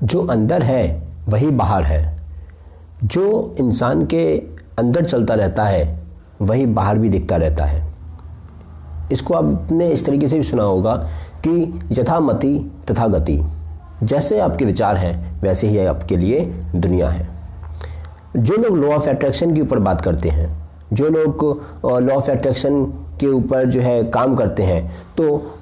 जो अंदर है वही बाहर है। जो इंसान के अंदर चलता रहता है वही बाहर भी दिखता रहता है। इसको आपने इस तरीके से भी सुना होगा कि यथा मति तथा गति। जैसे आपके विचार हैं वैसे ही आपके लिए दुनिया है। जो लोग लॉ ऑफ अट्रैक्शन के ऊपर बात करते हैं, जो लोग लॉ ऑफ अट्रैक्शन के ऊपर जो है काम करते हैं, तो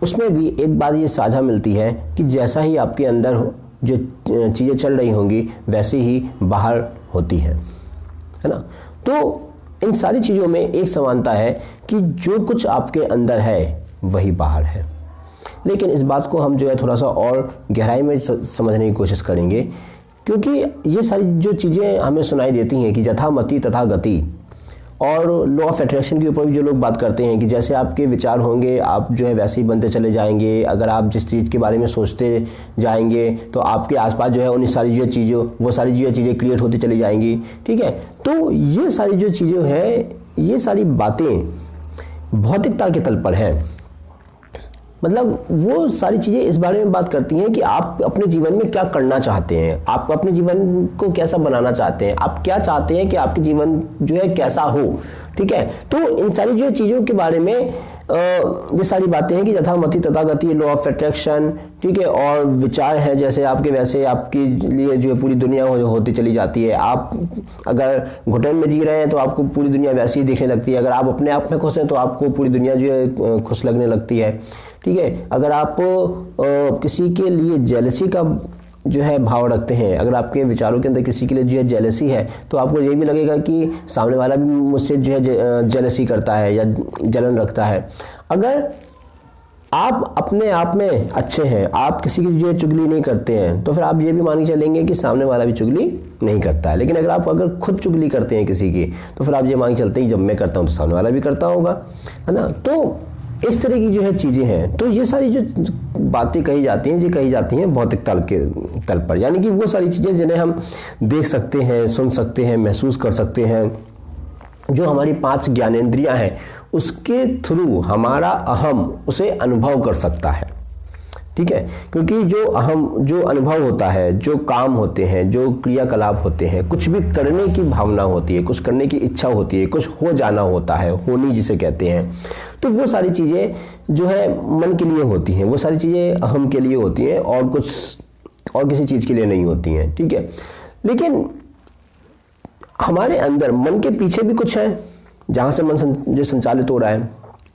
उसमें भी एक बात ये साझा मिलती है कि जैसा ही आपके अंदर जो चीज़ें चल रही होंगी वैसे ही बाहर होती है ना। तो इन सारी चीज़ों में एक समानता है कि जो कुछ आपके अंदर है वही बाहर है। लेकिन इस बात को हम जो है थोड़ा सा और गहराई में समझने की कोशिश करेंगे, क्योंकि ये सारी जो चीज़ें हमें सुनाई देती हैं कि यथा मति तथा गति, और लॉ ऑफ अट्रैक्शन के ऊपर भी जो लोग बात करते हैं कि जैसे आपके विचार होंगे आप जो है वैसे ही बनते चले जाएंगे। अगर आप जिस चीज़ के बारे में सोचते जाएंगे तो आपके आसपास जो है उन सारी जो चीज़ों वो सारी जो चीज़ें क्रिएट होती चली जाएंगी। ठीक है, तो ये सारी जो चीज़ें हैं, ये सारी बातें भौतिकता के तल पर हैं। मतलब वो सारी चीज़ें इस बारे में बात करती हैं कि आप अपने जीवन में क्या करना चाहते हैं, आप अपने जीवन को कैसा बनाना चाहते हैं, आप क्या चाहते हैं कि आपके जीवन जो है कैसा हो। ठीक है, तो इन सारी जो चीज़ों के बारे में ये सारी बातें हैं कि यथा मति तथा गति, लॉ ऑफ अट्रैक्शन, ठीक है, और विचार है जैसे आपके वैसे आपके लिए जो है पूरी दुनिया होती चली जाती है। आप अगर घुटन में जी रहे हैं तो आपको पूरी दुनिया वैसी ही दिखने लगती है। अगर आप अपने आप में खुश हैं तो आपको पूरी दुनिया जो है खुश लगने लगती है। ठीक है, अगर आप किसी के लिए जेलसी का जो है भाव रखते हैं, अगर आपके विचारों के अंदर किसी के लिए जो है जेलसी है तो आपको ये भी लगेगा कि सामने वाला भी मुझसे जो है जेलसी करता है या जलन रखता है। अगर आप अपने आप में अच्छे हैं, आप किसी की जो है चुगली नहीं करते हैं, तो फिर आप ये भी मान के चलेंगे कि सामने वाला भी चुगली नहीं करता है। लेकिन अगर खुद चुगली करते हैं किसी की, तो फिर आप ये मान के चलते हैं जब मैं करता हूँ तो सामने वाला भी करता होगा, है ना। तो इस तरह की जो है चीज़ें हैं। तो ये सारी जो बातें कही जाती हैं, ये कही जाती हैं भौतिक तल के तल पर, यानी कि वो सारी चीज़ें जिन्हें हम देख सकते हैं, सुन सकते हैं, महसूस कर सकते हैं, जो हमारी 5 ज्ञानेंद्रियां हैं उसके थ्रू हमारा अहम उसे अनुभव कर सकता है। ठीक है, क्योंकि जो अनुभव होता है, जो काम होते हैं, जो क्रियाकलाप होते हैं, कुछ भी करने की भावना होती है, कुछ करने की इच्छा होती है, कुछ हो जाना होता है, होनी जिसे कहते हैं, तो वो सारी चीज़ें जो है मन के लिए होती हैं, वो सारी चीज़ें अहम के लिए होती हैं और किसी चीज़ के लिए नहीं होती हैं। ठीक है, लेकिन हमारे अंदर मन के पीछे भी कुछ है जहाँ से मन जो संचालित हो रहा है।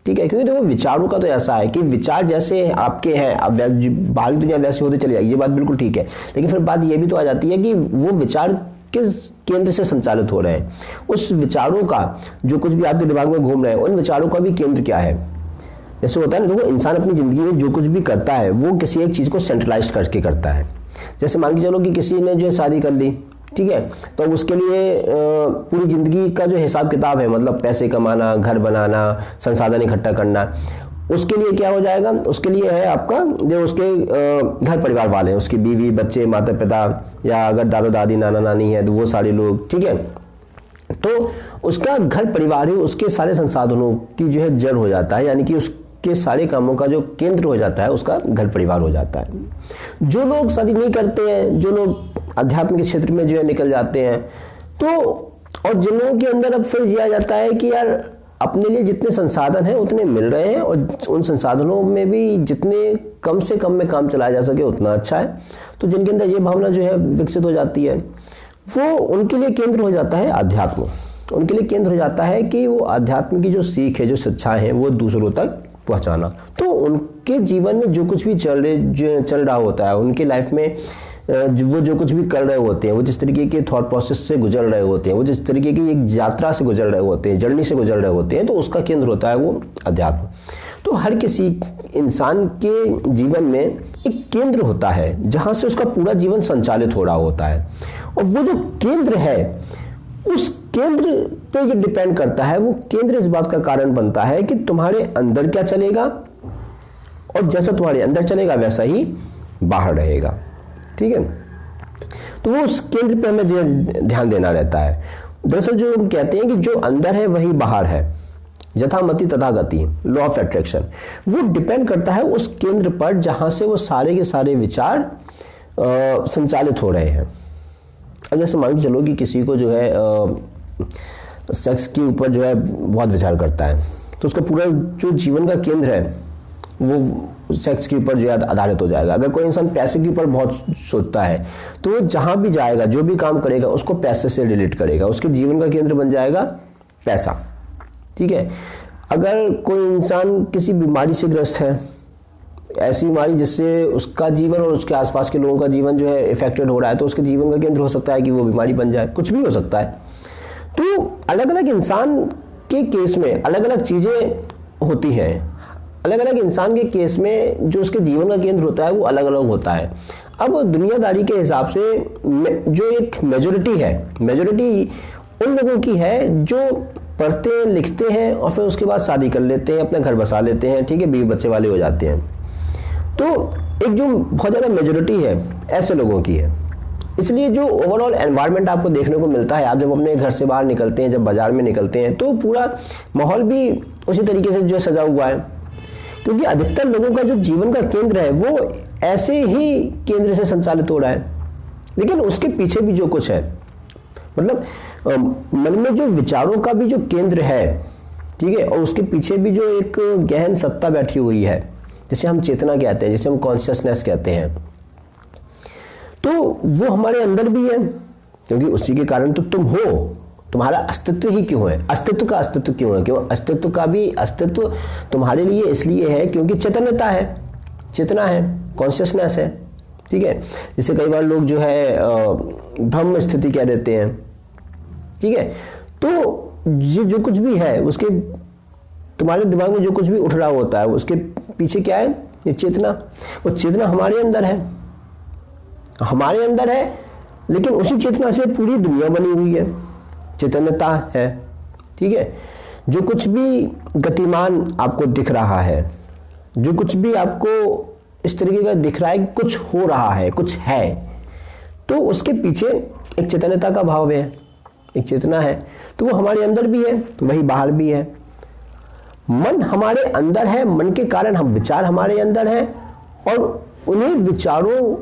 ठीक है, क्योंकि देखो विचारों का तो ऐसा है कि विचार जैसे आपके हैं, अब बाहरी दुनिया वैसे होते चली जाएगी, ये बात बिल्कुल ठीक है। लेकिन फिर बात ये भी तो आ जाती है कि वो विचार किस केंद्र से संचालित हो रहे हैं, उस विचारों का जो कुछ भी आपके दिमाग में घूम रहे हैं उन विचारों का भी केंद्र क्या है। जैसे होता है ना, देखो इंसान अपनी जिंदगी में जो कुछ भी करता है वो किसी एक चीज़ को सेंट्रलाइज करके करता है। जैसे मान के चलो कि किसी ने जो है शादी कर ली, ठीक है, तो उसके लिए पूरी जिंदगी का जो हिसाब किताब है, मतलब पैसे कमाना, घर बनाना, संसाधन इकट्ठा करना, उसके लिए क्या हो जाएगा, उसके लिए है आपका जो उसके घर परिवार वाले, उसकी बीवी, बच्चे, माता पिता, या अगर दादा दादी, नाना नानी है तो वो सारे लोग। ठीक है, तो उसका घर परिवार ही उसके सारे संसाधनों की जो है जड़ हो जाता है, यानी कि उसके सारे कामों का जो केंद्र हो जाता है उसका घर परिवार हो जाता है। जो लोग शादी नहीं करते हैं, जो लोग अध्यात्म के क्षेत्र में जो है निकल जाते हैं, तो और जिन लोगों के अंदर अब फिर यह आ जाता है कि यार अपने लिए जितने संसाधन हैं उतने मिल रहे हैं और उन संसाधनों में भी जितने कम से कम में काम चलाया जा सके उतना अच्छा है, तो जिनके अंदर ये भावना जो है विकसित हो जाती है, वो उनके लिए केंद्र हो जाता है अध्यात्म। उनके लिए केंद्र हो जाता है कि वो अध्यात्म की जो सीख है, जो शिक्षाएं हैं, वो दूसरों तक पहुंचाना। तो उनके जीवन में जो कुछ भी चल रहा होता है, उनके लाइफ में वो जो कुछ भी कर रहे होते हैं, वो जिस तरीके के थॉट प्रोसेस से गुजर रहे होते हैं, वो जिस तरीके की एक यात्रा से गुजर रहे होते हैं, जर्नी से गुजर रहे होते हैं, तो उसका केंद्र होता है वो अध्यात्म। तो हर किसी इंसान के जीवन में एक केंद्र होता है जहां से उसका पूरा जीवन संचालित हो रहा होता है, और वो जो केंद्र है उस केंद्र पे ये डिपेंड करता है। वो केंद्र इस बात का कारण बनता है कि तुम्हारे अंदर क्या चलेगा, और जैसा तुम्हारे अंदर चलेगा वैसा ही बाहर रहेगा। ठीक है, तो वो उस केंद्र पे हमें ध्यान देना रहता है। दरअसल जो हम कहते हैं कि जो अंदर है वही बाहर है, यथा मति तथा गति, लॉ ऑफ अट्रैक्शन, वो डिपेंड करता है उस केंद्र पर जहां से वो सारे के सारे विचार संचालित हो रहे हैं। अब जैसे मान के चलो कि किसी को जो है सेक्स के ऊपर जो है बहुत विचार करता है, तो उसका पूरा जो जीवन का केंद्र है वो सेक्स के ऊपर जो है आधारित हो जाएगा। अगर कोई इंसान पैसे के ऊपर बहुत सोचता है तो वो जहां भी जाएगा, जो भी काम करेगा, उसको पैसे से रिलेट करेगा, उसके जीवन का केंद्र बन जाएगा पैसा। ठीक है। अगर कोई इंसान किसी बीमारी से ग्रस्त है, ऐसी बीमारी जिससे उसका जीवन और उसके आसपास के लोगों का जीवन जो है इफेक्टेड हो रहा है, तो उसके जीवन का केंद्र हो सकता है कि वो बीमारी बन जाए, कुछ भी हो सकता है। तो अलग अलग इंसान के केस में अलग अलग चीजें होती हैं। अलग अलग इंसान के केस में जो उसके जीवन का केंद्र होता है वो अलग अलग होता है। अब दुनियादारी के हिसाब से जो एक मेजोरिटी है, मेजोरिटी उन लोगों की है जो पढ़ते हैं, लिखते हैं और फिर उसके बाद शादी कर लेते हैं, अपना घर बसा लेते हैं, ठीक है, बीवी बच्चे वाले हो जाते हैं। तो एक जो बहुत ज़्यादा मेजोरिटी है ऐसे लोगों की है। इसलिए जो ओवरऑल एनवायरनमेंट आपको देखने को मिलता है, आप जब अपने घर से बाहर निकलते हैं, जब बाजार में निकलते हैं, तो पूरा माहौल भी उसी तरीके से जो है सजा हुआ है, क्योंकि अधिकतर लोगों का जो जीवन का केंद्र है वो ऐसे ही केंद्र से संचालित हो रहा है। लेकिन उसके पीछे भी जो कुछ है, मतलब मन में जो विचारों का भी जो केंद्र है, ठीक है, और उसके पीछे भी जो एक गहन सत्ता बैठी हुई है, जिसे हम चेतना कहते हैं, जिसे हम कॉन्शियसनेस कहते हैं, तो वो हमारे अंदर भी है, क्योंकि उसी के कारण तो तुम हो। तुम्हारा अस्तित्व ही क्यों है? अस्तित्व का अस्तित्व क्यों है? क्यों अस्तित्व का भी अस्तित्व तुम्हारे लिए इसलिए है क्योंकि चेतनता है, चेतना है, कॉन्शियसनेस है। ठीक है। जिसे कई बार लोग जो है ब्रह्म स्थिति कह देते हैं। ठीक है। तो ये जो कुछ भी है, उसके तुम्हारे दिमाग में जो कुछ भी उठ रहा होता है उसके पीछे क्या है? ये चेतना। वो चेतना हमारे अंदर है, हमारे अंदर है, लेकिन उसी चेतना से पूरी दुनिया बनी हुई है, चेतनता है। ठीक है। जो कुछ भी गतिमान आपको दिख रहा है, जो कुछ भी आपको इस तरीके का दिख रहा है कि कुछ हो रहा है, कुछ है, तो उसके पीछे एक चेतनता का भाव है, एक चेतना है। तो वो हमारे अंदर भी है, वही बाहर भी है। मन हमारे अंदर है, मन के कारण हम विचार हमारे अंदर है, और उन्हीं विचारों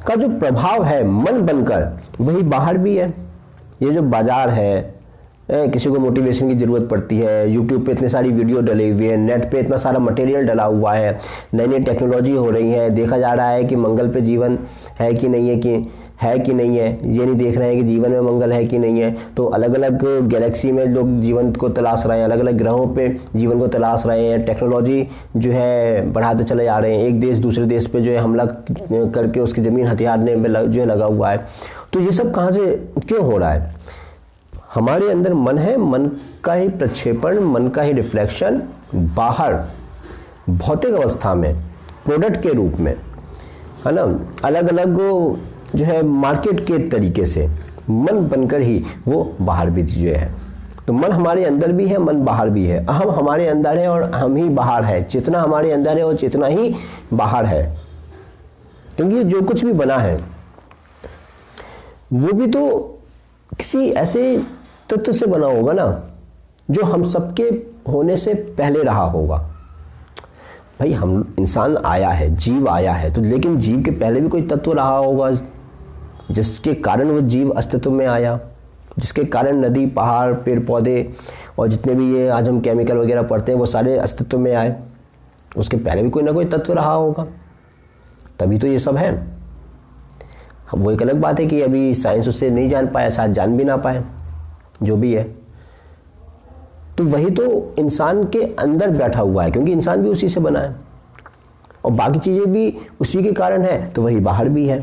का जो प्रभाव है मन बनकर, वही बाहर भी है। ये जो बाजार है, किसी को मोटिवेशन की जरूरत पड़ती है, यूट्यूब पे इतने सारी वीडियो डली हुई है, नेट पे इतना सारा मटेरियल डला हुआ है, नई नई टेक्नोलॉजी हो रही है, देखा जा रहा है कि मंगल पे जीवन है कि नहीं है, कि नहीं है, ये नहीं देख रहे हैं कि जीवन में मंगल है कि नहीं है। तो अलग अलग गैलेक्सी में लोग जीवन को तलाश रहे हैं, अलग अलग ग्रहों पे जीवन को तलाश रहे हैं, टेक्नोलॉजी जो है बढ़ाते चले जा रहे हैं, एक देश दूसरे देश पे जो है हमला करके उसकी ज़मीन हथियारने में जो है लगा हुआ है। तो ये सब कहाँ से क्यों हो रहा है? हमारे अंदर मन है, मन का ही प्रक्षेपण, मन का ही रिफ्लेक्शन बाहर भौतिक अवस्था में प्रोडक्ट के रूप में, है ना, अलग अलग जो है मार्केट के तरीके से मन बनकर ही वो बाहर भी जो है। तो मन हमारे अंदर भी है, मन बाहर भी है, अहम हमारे अंदर है और हम ही बाहर है, चेतना हमारे अंदर है और चेतना ही बाहर है। क्योंकि जो कुछ भी बना है वो भी तो किसी ऐसे तत्व से बना होगा ना, जो हम सबके होने से पहले रहा होगा। भाई हम इंसान आया है, जीव आया है, तो लेकिन जीव के पहले भी कोई तत्व रहा होगा जिसके कारण वो जीव अस्तित्व में आया, जिसके कारण नदी, पहाड़, पेड़ पौधे और जितने भी ये आज हम केमिकल वगैरह पढ़ते हैं वो सारे अस्तित्व में आए। उसके पहले भी कोई ना कोई तत्व रहा होगा, तभी तो ये सब है। वो एक अलग बात है कि अभी साइंस उससे नहीं जान पाया, शायद जान भी ना पाए, जो भी है। तो वही तो इंसान के अंदर बैठा हुआ है, क्योंकि इंसान भी उसी से बना है और बाकी चीज़ें भी उसी के कारण है, तो वही बाहर भी है।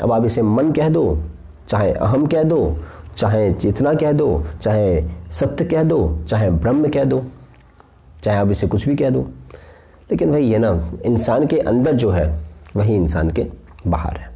अब आप इसे मन कह दो, चाहे अहम कह दो, चाहे चेतना कह दो, चाहे सत्य कह दो, चाहे ब्रह्म कह दो, चाहे आप इसे कुछ भी कह दो, लेकिन वही है ना, इंसान के अंदर जो है वही इंसान के बाहर है।